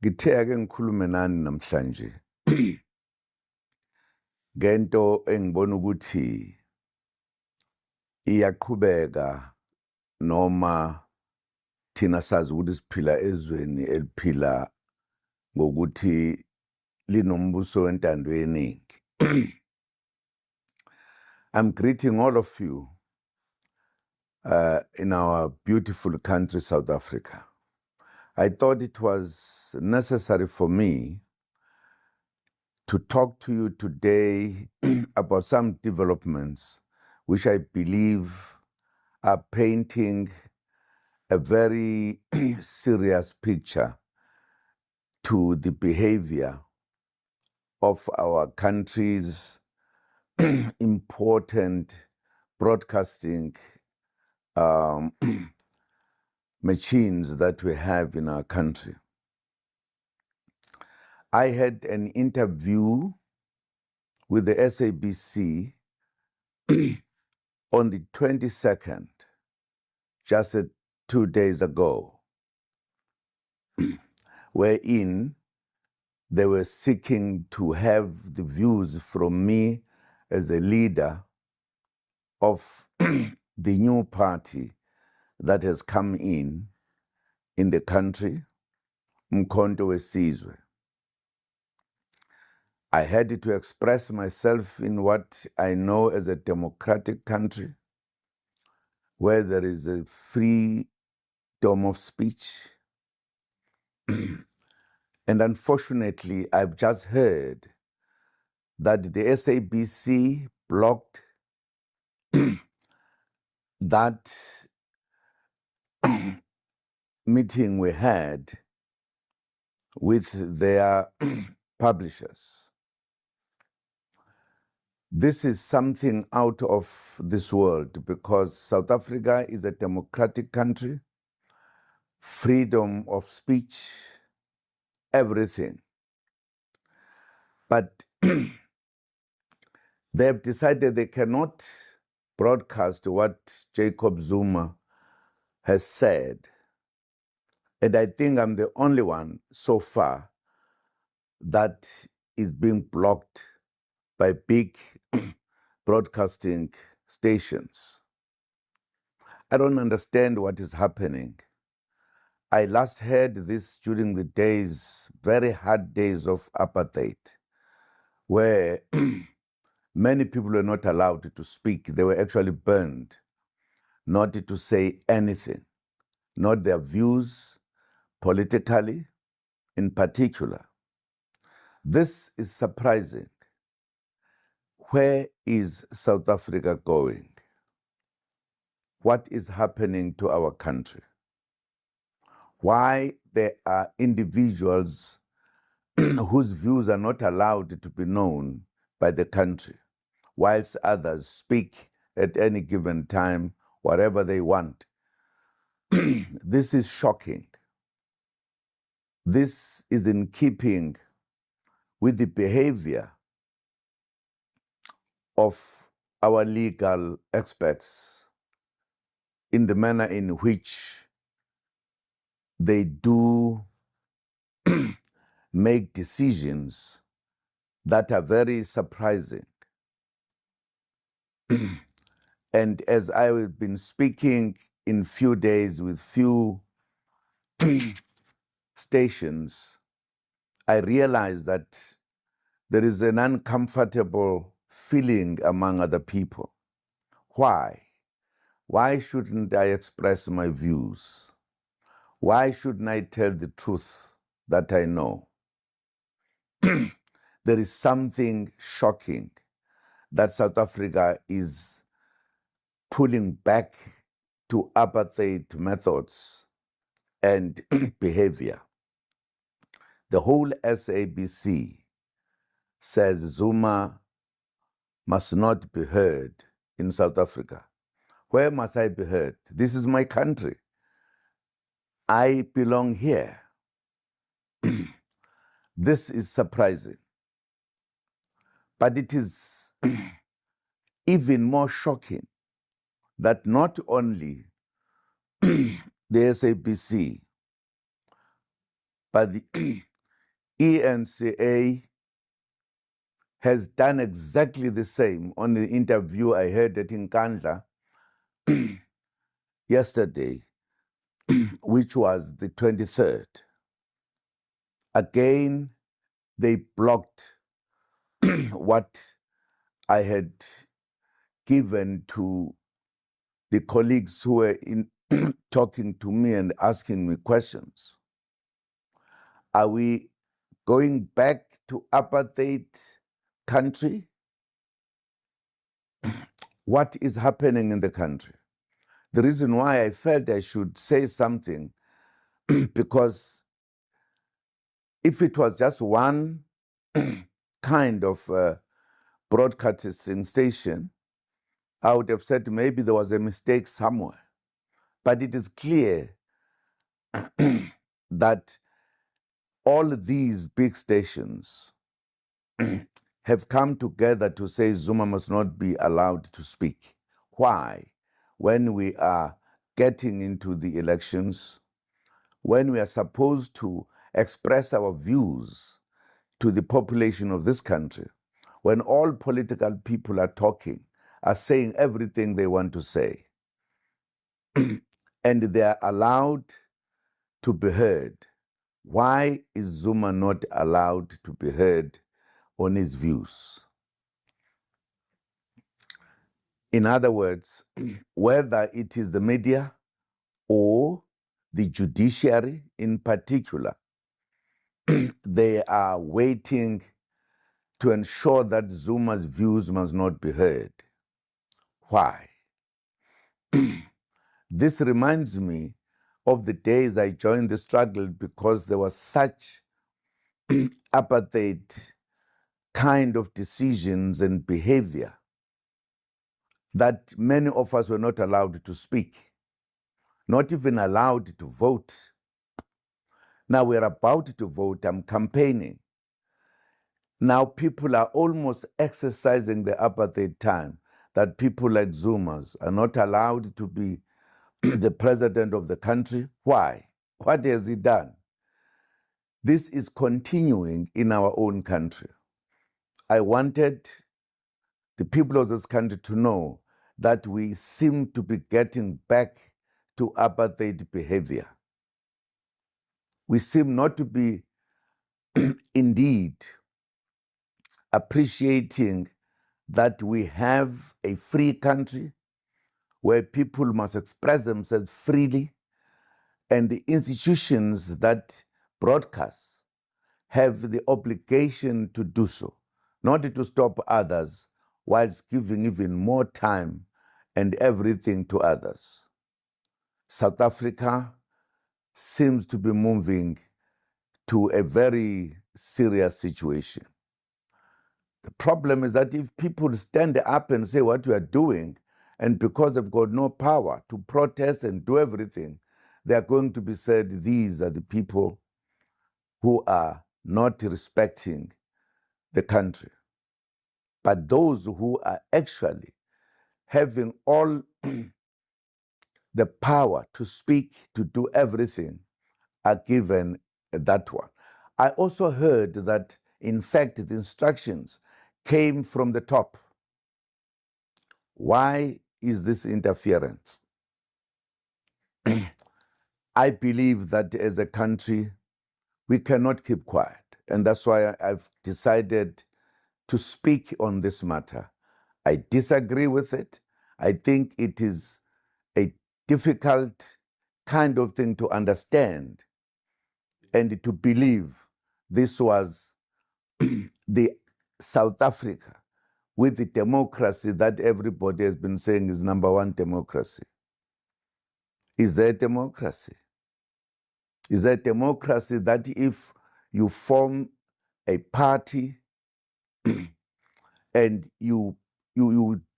Ngithe ake ngikhulume nani namhlanje ngento engibona ukuthi iyaqhubeka noma thina sazi ukuthi siphila ezweni eliphila ngokuthi linombuso wentando yeningi. I'm greeting all of you in our beautiful country, South Africa. I thought it was necessary for me to talk to you today about some developments which I believe are painting a very serious picture to the behavior of our country's important broadcasting machines that we have in our country. I had an interview with the SABC on the 22nd, just 2 days ago, wherein they were seeking to have the views from me as a leader of the new party that has come in the country, Umkhonto weSizwe. I had to express myself in what I know as a democratic country, where there is a freedom of speech. And unfortunately, I've just heard that the SABC blocked that meeting we had with their publishers. This is something out of this world because South Africa is a democratic country, freedom of speech, everything. But they have decided they cannot broadcast what Jacob Zuma has said. And I think I'm the only one so far that is being blocked by big broadcasting stations. I don't understand what is happening. I last heard this during the days, very hard days of apartheid, where many people were not allowed to speak. They were actually burned, not to say anything, not their views politically in particular. This is surprising. Where is South Africa going? What is happening to our country? Why there are individuals whose views are not allowed to be known by the country, whilst others speak at any given time, whatever they want? This is shocking. This is in keeping with the behavior of our legal experts in the manner in which they do make decisions that are very surprising. And as I've been speaking in few days with few stations, I realized that there is an uncomfortable feeling among other people. Why? Why shouldn't I express my views? Why shouldn't I tell the truth that I know? There is something shocking that South Africa is pulling back to apartheid methods and behavior. The whole SABC says Zuma must not be heard in South Africa. Where must I be heard? This is my country. I belong here. This is surprising. But it is even more shocking that not only the SABC, but the ENCA has done exactly the same on the interview I heard at Nkandla yesterday, which was the 23rd. Again, they blocked what I had given to the colleagues who were talking to me and asking me questions. Are we going back to apartheid country? What is happening in the country? The reason why I felt I should say something, because if it was just one kind of broadcasting station, I would have said maybe there was a mistake somewhere. But it is clear that all these big stations have come together to say Zuma must not be allowed to speak. Why? When we are getting into the elections, when we are supposed to express our views to the population of this country, when all political people are talking, are saying everything they want to say, and they are allowed to be heard. Why is Zuma not allowed to be heard on his views? In other words, whether it is the media or the judiciary in particular, they are waiting to ensure that Zuma's views must not be heard. Why? This reminds me of the days I joined the struggle, because there was such apartheid kind of decisions and behavior that many of us were not allowed to speak, not even allowed to vote. Now we're about to vote, I'm campaigning. Now people are almost exercising the apartheid time, that people like Zumas are not allowed to be the president of the country. Why? What has he done? This is continuing in our own country. I wanted the people of this country to know that we seem to be getting back to apartheid behavior. We seem not to be indeed appreciating that we have a free country where people must express themselves freely, and the institutions that broadcast have the obligation to do so, not to stop others whilst giving even more time and everything to others. South Africa seems to be moving to a very serious situation. The problem is that if people stand up and say what you are doing, and because they've got no power to protest and do everything, they are going to be said, these are the people who are not respecting the country. But those who are actually having all the power to speak, to do everything, are given that one. I also heard that, in fact, the instructions came from the top. Why is this interference? I believe that as a country, we cannot keep quiet. And that's why I've decided to speak on this matter. I disagree with it. I think it is a difficult kind of thing to understand and to believe this was the South Africa with the democracy that everybody has been saying is number one democracy. Is there democracy? Is there democracy that if you form a party and you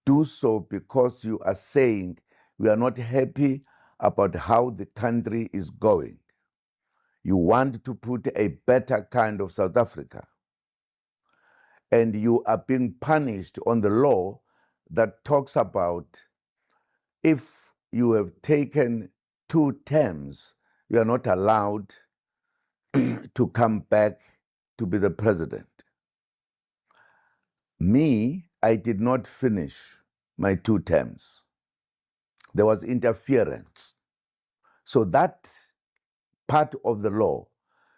do so because you are saying we are not happy about how the country is going, you want to put a better kind of South Africa, and you are being punished on the law that talks about if you have taken 2 terms, you are not allowed to come back to be the president. Me, I did not finish my 2 terms. There was interference. So that part of the law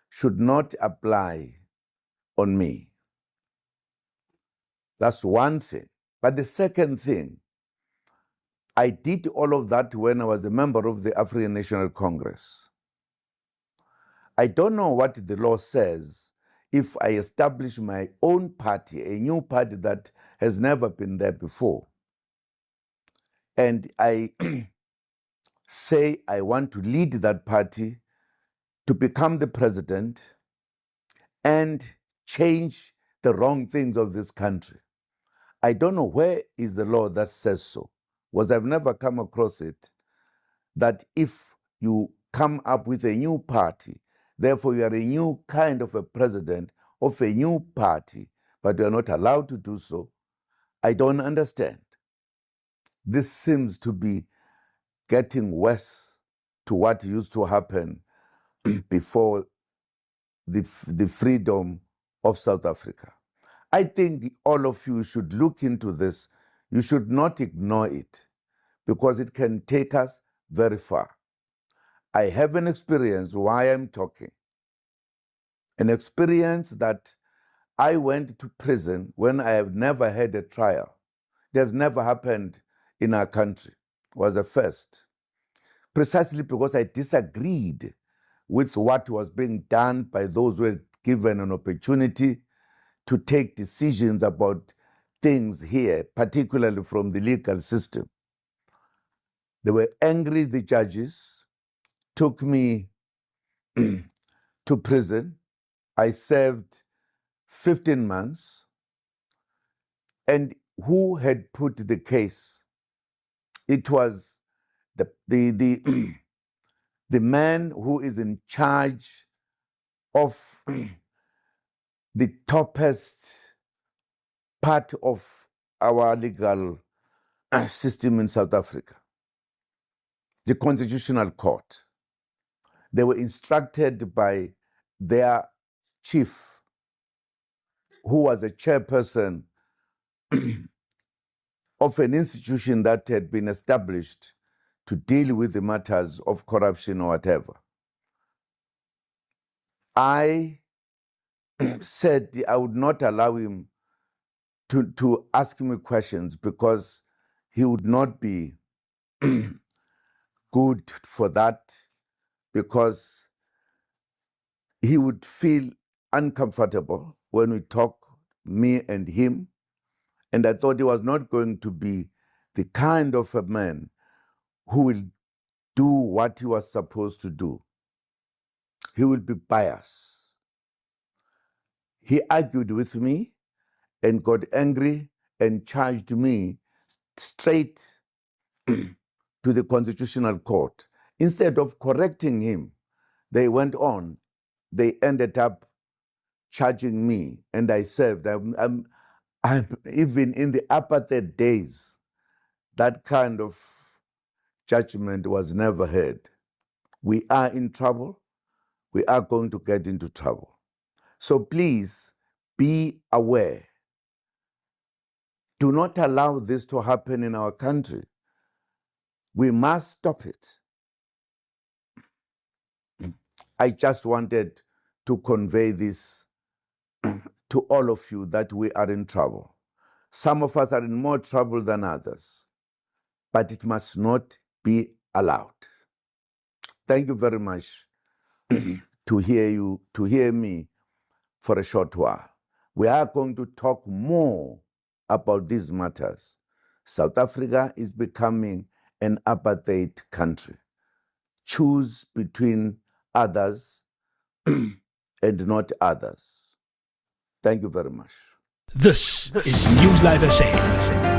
should not apply on me. That's one thing. But the second thing, I did all of that when I was a member of the African National Congress. I don't know what the law says if I establish my own party, a new party that has never been there before, and I say I want to lead that party to become the president and change the wrong things of this country. I don't know where is the law that says so, because I've never come across it, that if you come up with a new party, therefore you are a new kind of a president of a new party, but you are not allowed to do so. I don't understand. This seems to be getting worse to what used to happen before the freedom of South Africa. I think all of you should look into this. You should not ignore it, because it can take us very far. I have an experience why I'm talking. An experience that I went to prison when I have never had a trial. It has never happened in our country. It was a first. Precisely because I disagreed with what was being done by those who were given an opportunity to take decisions about things here, particularly from the legal system. They were angry, the judges took me to prison. I served 15 months. And who had put the case? It was the the man who is in charge of the toppest part of our legal system in South Africa, the Constitutional Court. They were instructed by their chief, who was a chairperson of an institution that had been established to deal with the matters of corruption or whatever. I said I would not allow him to ask me questions, because he would not be good for that, because he would feel uncomfortable when we talk, me and him. And I thought he was not going to be the kind of a man who will do what he was supposed to do. He will be biased. He argued with me and got angry and charged me straight to the Constitutional Court. Instead of correcting him, they went on. They ended up charging me, and I served. I'm even in the apartheid days, that kind of judgment was never heard. We are in trouble. We are going to get into trouble. So please be aware. Do not allow this to happen in our country. We must stop it. I just wanted to convey this to all of you, that we are in trouble. Some of us are in more trouble than others, but it must not be allowed. Thank you very much to hear me for a short while. We are going to talk more about these matters. South Africa is becoming an apartheid country. Choose between others and not others. Thank you very much. This is News Live SA.